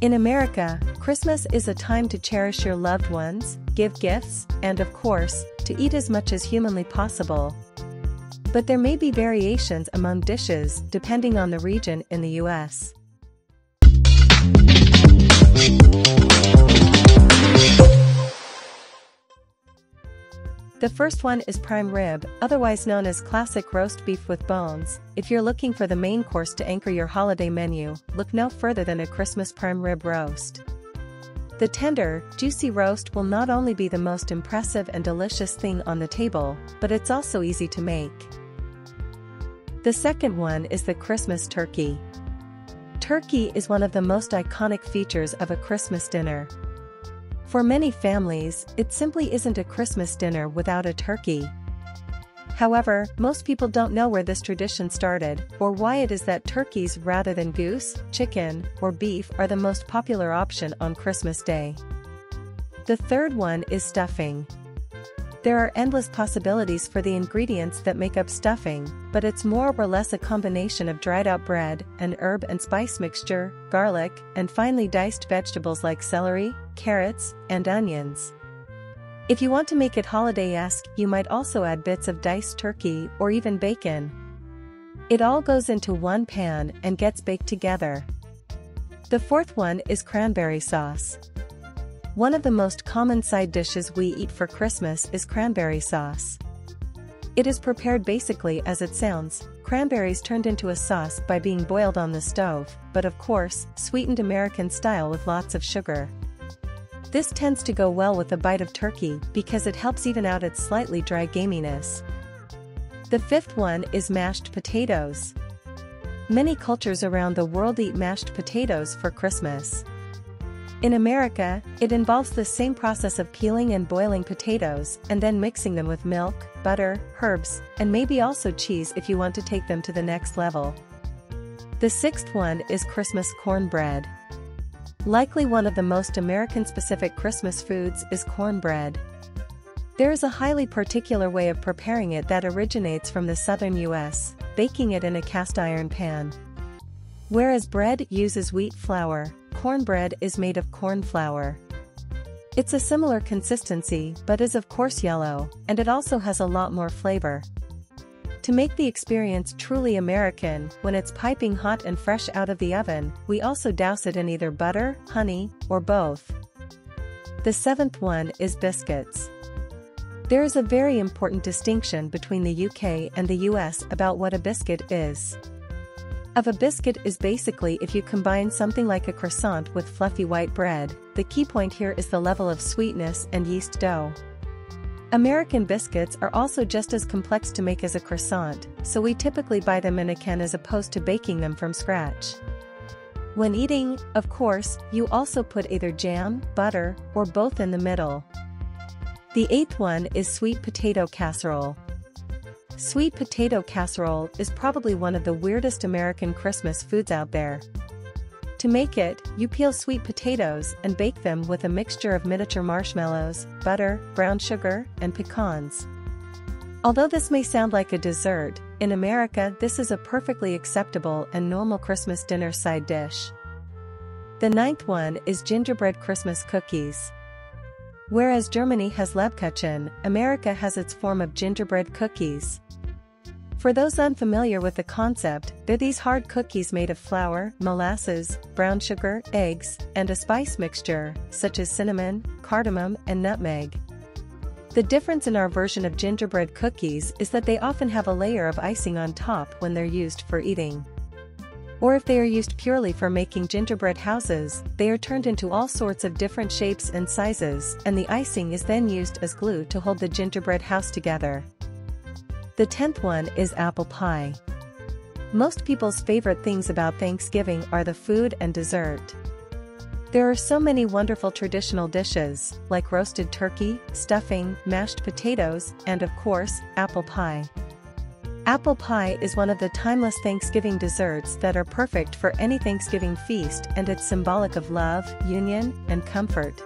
In America, Christmas is a time to cherish your loved ones, give gifts, and of course, to eat as much as humanly possible. But there may be variations among dishes depending on the region in the US. The first one is prime rib, otherwise known as classic roast beef with bones. If you're looking for the main course to anchor your holiday menu, look no further than a Christmas prime rib roast. The tender, juicy roast will not only be the most impressive and delicious thing on the table, but it's also easy to make. The second one is the Christmas turkey. Turkey is one of the most iconic features of a Christmas dinner. For many families, it simply isn't a Christmas dinner without a turkey. However, most people don't know where this tradition started, or why it is that turkeys rather than goose, chicken, or beef are the most popular option on Christmas Day. The third one is stuffing. There are endless possibilities for the ingredients that make up stuffing, but it's more or less a combination of dried out bread, an herb and spice mixture, garlic, and finely diced vegetables like celery, carrots, and onions. If you want to make it holiday-esque, you might also add bits of diced turkey or even bacon. It all goes into one pan and gets baked together. The fourth one is cranberry sauce. One of the most common side dishes we eat for Christmas is cranberry sauce. It is prepared basically as it sounds, cranberries turned into a sauce by being boiled on the stove, but of course, sweetened American style with lots of sugar. This tends to go well with a bite of turkey because it helps even out its slightly dry gaminess. The fifth one is mashed potatoes. Many cultures around the world eat mashed potatoes for Christmas. In America, it involves the same process of peeling and boiling potatoes and then mixing them with milk, butter, herbs, and maybe also cheese if you want to take them to the next level. The sixth one is Christmas cornbread. Likely one of the most American-specific Christmas foods is cornbread. There is a highly particular way of preparing it that originates from the southern US, baking it in a cast iron pan. Whereas bread uses wheat flour, cornbread is made of corn flour. It's a similar consistency but is of course yellow, and it also has a lot more flavor. To make the experience truly American, when it's piping hot and fresh out of the oven, we also douse it in either butter, honey, or both. The seventh one is biscuits. There is a very important distinction between the UK and the US about what a biscuit is. A biscuit is basically if you combine something like a croissant with fluffy white bread. The key point here is the level of sweetness and yeast dough. American biscuits are also just as complex to make as a croissant, so we typically buy them in a can as opposed to baking them from scratch. When eating, of course, you also put either jam, butter, or both in the middle. The eighth one is sweet potato casserole. Sweet potato casserole is probably one of the weirdest American Christmas foods out there. To make it, you peel sweet potatoes and bake them with a mixture of miniature marshmallows, butter, brown sugar, and pecans. Although this may sound like a dessert, in America this is a perfectly acceptable and normal Christmas dinner side dish. The ninth one is gingerbread Christmas cookies. Whereas Germany has Lebkuchen, America has its form of gingerbread cookies. For those unfamiliar with the concept, they're these hard cookies made of flour, molasses, brown sugar, eggs, and a spice mixture, such as cinnamon, cardamom, and nutmeg. The difference in our version of gingerbread cookies is that they often have a layer of icing on top when they're used for eating. Or if they are used purely for making gingerbread houses, they are turned into all sorts of different shapes and sizes, and the icing is then used as glue to hold the gingerbread house together. The 10th one is apple pie. Most people's favorite things about Thanksgiving are the food and dessert. There are so many wonderful traditional dishes, like roasted turkey, stuffing, mashed potatoes, and of course, apple pie. Apple pie is one of the timeless Thanksgiving desserts that are perfect for any Thanksgiving feast, and it's symbolic of love, union, and comfort.